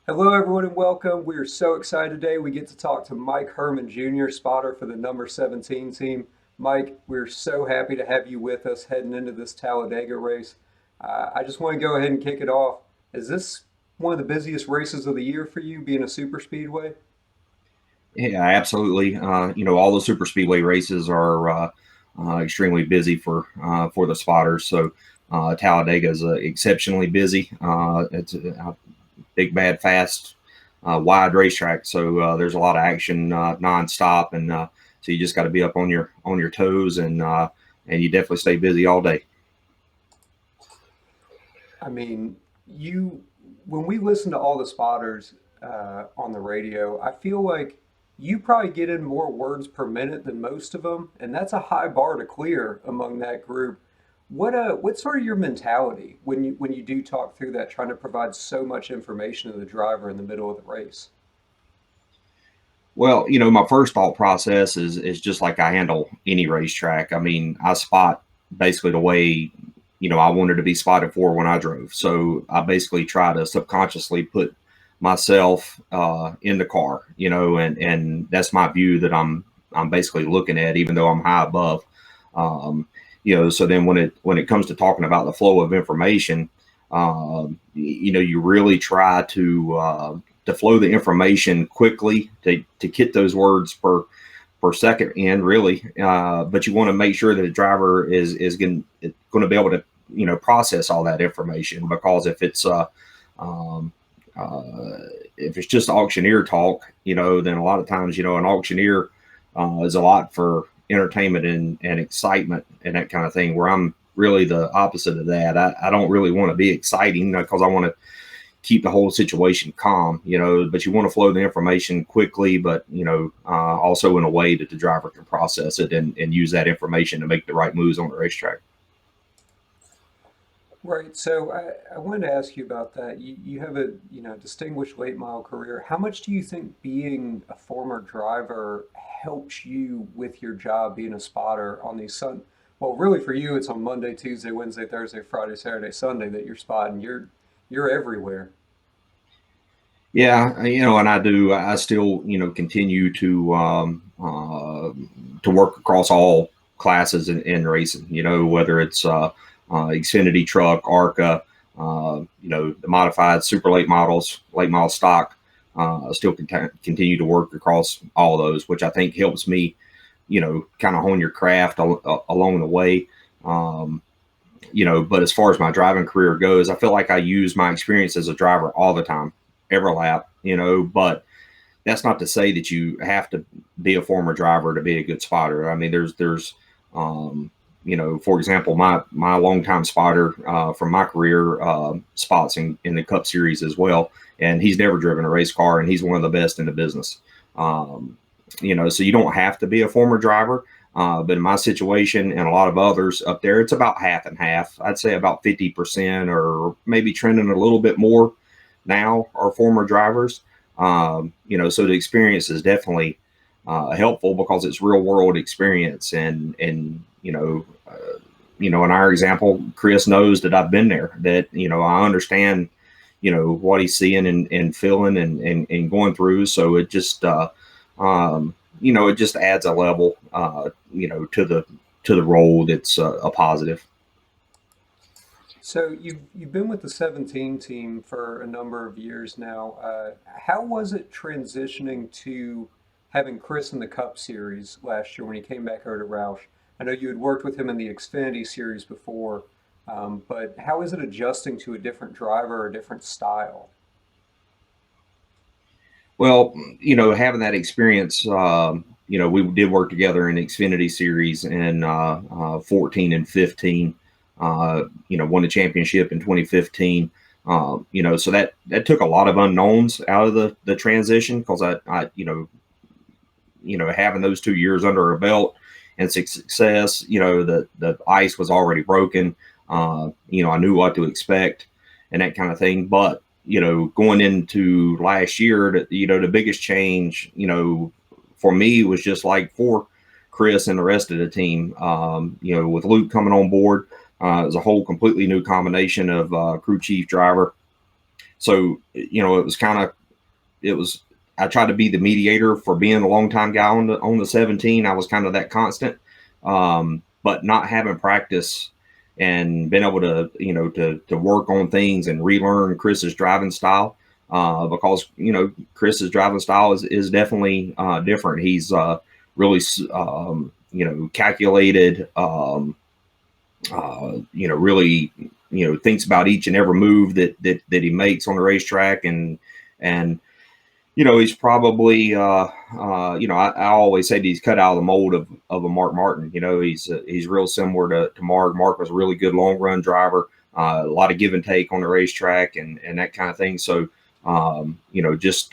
Hello, everyone, and welcome. We are so excited today. We get to talk to Mike Herman Jr., spotter for the number 17 team. Mike, we're so happy to have you with us heading into this Talladega race. I just want to go ahead and kick it off. Is this one of the busiest races of the year for you, being a super speedway? Yeah, absolutely. All the super speedway races are extremely busy for the spotters. So Talladega is exceptionally busy. It's a big, bad, fast, wide racetrack. So there's a lot of action nonstop, and so you just got to be up on your toes, and you definitely stay busy all day. I mean, when we listen to all the spotters on the radio, I feel like you probably get in more words per minute than most of them, and that's a high bar to clear among that group. What's sort of your mentality when you do talk through that, trying to provide so much information to the driver in the middle of the race? Well, my first thought process is just like I handle any racetrack. I mean, I spot basically the way I wanted to be spotted for when I drove. So I basically try to subconsciously put myself in the car, and that's my view that I'm basically looking at, even though I'm high above. Um, so then when it comes to talking about the flow of information, you really try to flow the information quickly to get those words per second in, really. But you want to make sure that the driver is going to be able to process all that information, because um, uh, if it's just auctioneer talk, then a lot of times an auctioneer is a lot for entertainment and excitement and that kind of thing, where I'm really the opposite of that. I don't really want to be exciting, because I want to keep the whole situation calm, but you want to flow the information quickly, but, also in a way that the driver can process it and use that information to make the right moves on the racetrack. Right. So I wanted to ask you about that. You have a distinguished late model career. How much do you think being a former driver helps you with your job being a spotter on these well, really for you it's on Monday, Tuesday, Wednesday, Thursday, Friday, Saturday, Sunday that you're spotting. You're everywhere. Yeah, and I still, continue to work across all classes in racing, whether it's Xfinity truck, ARCA, the modified super late models, late model stock. I still continue to work across all of those, which I think helps me, kind of hone your craft along the way. Um, but as far as my driving career goes, I feel like I use my experience as a driver all the time, every lap, but that's not to say that you have to be a former driver to be a good spotter. I mean, um, for example, my longtime spotter from my career spots in the Cup Series as well, and he's never driven a race car, and he's one of the best in the business. Um, so you don't have to be a former driver. But in my situation and a lot of others up there, it's about half and half. I'd say about 50%, or maybe trending a little bit more now, are former drivers. So the experience is definitely helpful, because it's real world experience. In our example, Chris knows that I've been there, that, I understand, what he's seeing and feeling and going through. So it just adds a level, to the role that's a positive. So you've been with the 17 team for a number of years now. How was it transitioning to having Chris in the Cup Series last year when he came back over to Roush? I know you had worked with him in the Xfinity Series before, but how is it adjusting to a different driver or a different style? Well, having that experience, we did work together in the Xfinity Series in 14 and 15. Won the championship in 2015. So that took a lot of unknowns out of the transition, because I having those 2 years under a belt and success, the ice was already broken. I knew what to expect and that kind of thing. But going into last year, the biggest change, for me, was just like for Chris and the rest of the team. With Luke coming on board, it was a whole completely new combination of crew chief, driver. So it was kind of I tried to be the mediator for being a long time guy on the 17. I was kind of that constant, but not having practice and been able to to work on things and relearn Chris's driving style, because Chris's driving style is definitely different. He's really calculated. Really thinks about each and every move that he makes on the racetrack, and he's probably I always say he's cut out of the mold of a Mark Martin. He's real similar to Mark. Mark was a really good long run driver, a lot of give and take on the racetrack and that kind of thing. So just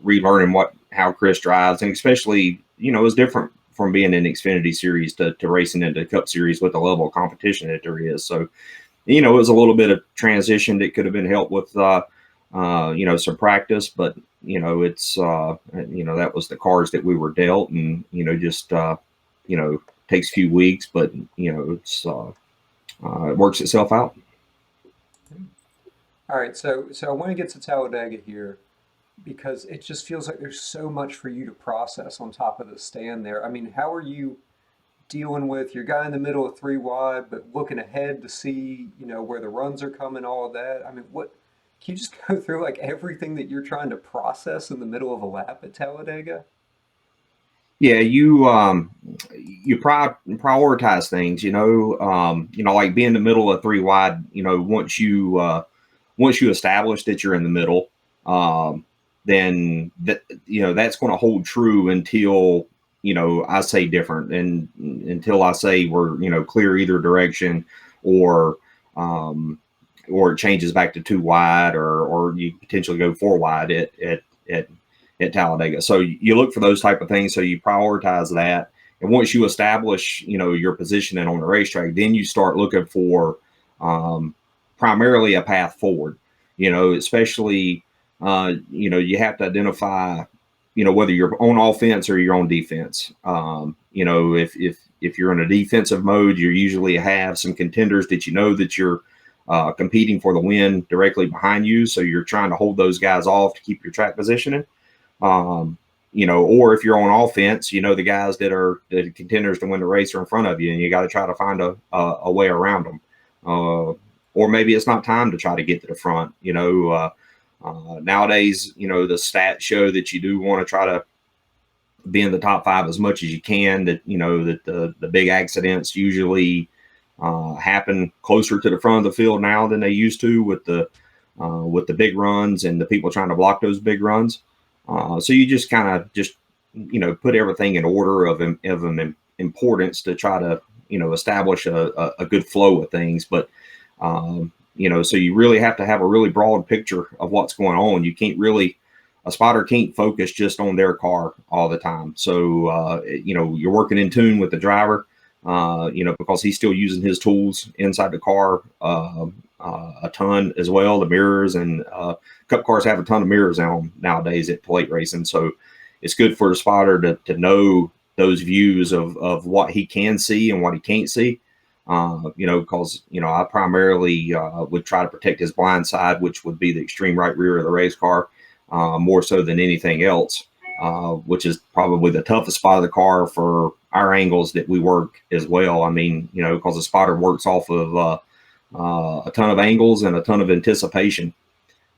relearning how Chris drives, and especially it's different from being in the Xfinity series to racing into the Cup series with the level of competition that there is. So it was a little bit of transition that could have been helped with some practice, but it's that was the cards that we were dealt, and just takes a few weeks, but it's it works itself out. All right, so I want to get to Talladega here because it just feels like there's so much for you to process on top of the stand there. I mean, how are you dealing with your guy in the middle of three wide, but looking ahead to see, where the runs are coming, all of that? I mean, can you just go through like everything that you're trying to process in the middle of a lap at Talladega? Yeah, you prioritize things, like being in the middle of three wide. Once you establish that you're in the middle, then that's going to hold true until I say different, and until I say we're clear either direction, or it changes back to two wide, or you potentially go four wide at Talladega. So you look for those type of things. So you prioritize that, and once you establish your positioning on the racetrack, then you start looking for primarily a path forward. Especially you have to identify whether you're on offense or you're on defense. If you're in a defensive mode, you usually have some contenders that that you're competing for the win directly behind you. So you're trying to hold those guys off to keep your track positioning. Or if you're on offense, the guys that are the contenders to win the race are in front of you, and you got to try to find a way around them. Or maybe it's not time to try to get to the front. Nowadays, the stats show that you do want to try to be in the top five as much as you can. That that the big accidents usually happen closer to the front of the field now than they used to with the big runs and the people trying to block those big runs. So you just kind of put everything in order of importance to try to establish a good flow of things. But so you really have to have a really broad picture of what's going on. A spotter can't focus just on their car all the time. So you're working in tune with the driver, because he's still using his tools inside the car a ton as well. The mirrors and Cup cars have a ton of mirrors on them nowadays at plate racing. So it's good for the spotter to know those views of what he can see and what he can't see. Because I primarily would try to protect his blind side, which would be the extreme right rear of the race car, more so than anything else, which is probably the toughest spot of the car for our angles that we work as well. I mean, because the spotter works off of a ton of angles and a ton of anticipation.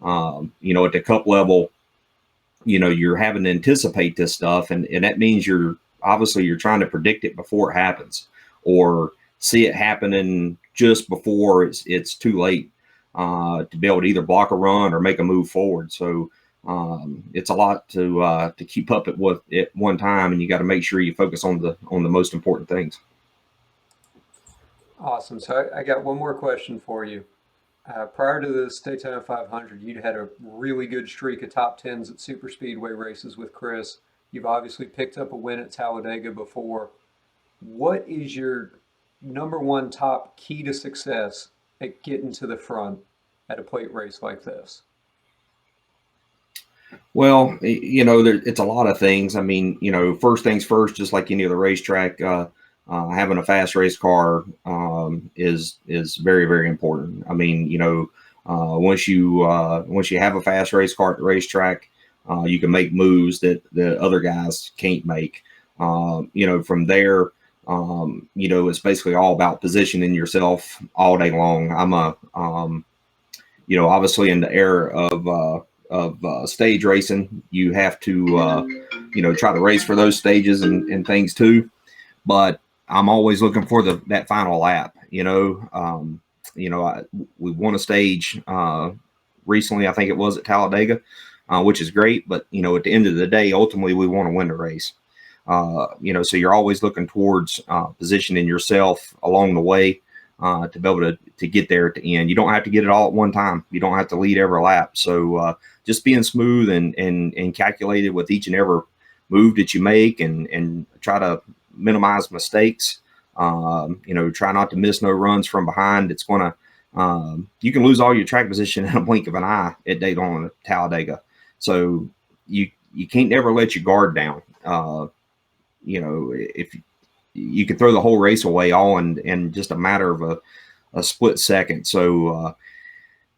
At the Cup level, you're having to anticipate this stuff, and that means you're trying to predict it before it happens, or see it happening just before it's too late to be able to either block a run or make a move forward. So it's a lot to keep up at one time, and you got to make sure you focus on the most important things. Awesome. So I got one more question for you. Prior to this Daytona 500, you'd had a really good streak of top tens at super speedway races with Chris. You've obviously picked up a win at Talladega before. What is your number one top key to success at getting to the front at a plate race like this? Well, it's a lot of things. I mean, first things first, just like any other racetrack, having a fast race car is very, very important. I mean, Once you have a fast race car at the racetrack, you can make moves that the other guys can't make. From there, it's basically all about positioning yourself all day long. Obviously in the era of stage racing, you have to, try to race for those stages and things too. But I'm always looking for that final lap. We won a stage recently. I think it was at Talladega, which is great. But at the end of the day, ultimately we want to win the race. So you're always looking towards positioning yourself along the way to be able to get there at the end. You don't have to get it all at one time. You don't have to lead every lap. So just being smooth and calculated with each and every move that you make, and try to minimize mistakes. Try not to miss no runs from behind. It's going to you can lose all your track position in a blink of an eye at Daytona and Talladega. So you can't never let your guard down. If you can throw the whole race away all in just a matter of a split second. So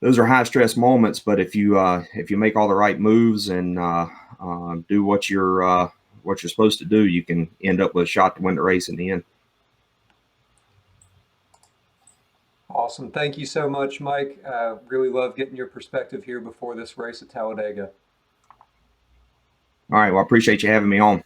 those are high stress moments, but if you make all the right moves and do what you're supposed to do, you can end up with a shot to win the race in the end. Awesome. Thank you so much, Mike. Really love getting your perspective here before this race at Talladega. All right. Well, I appreciate you having me on.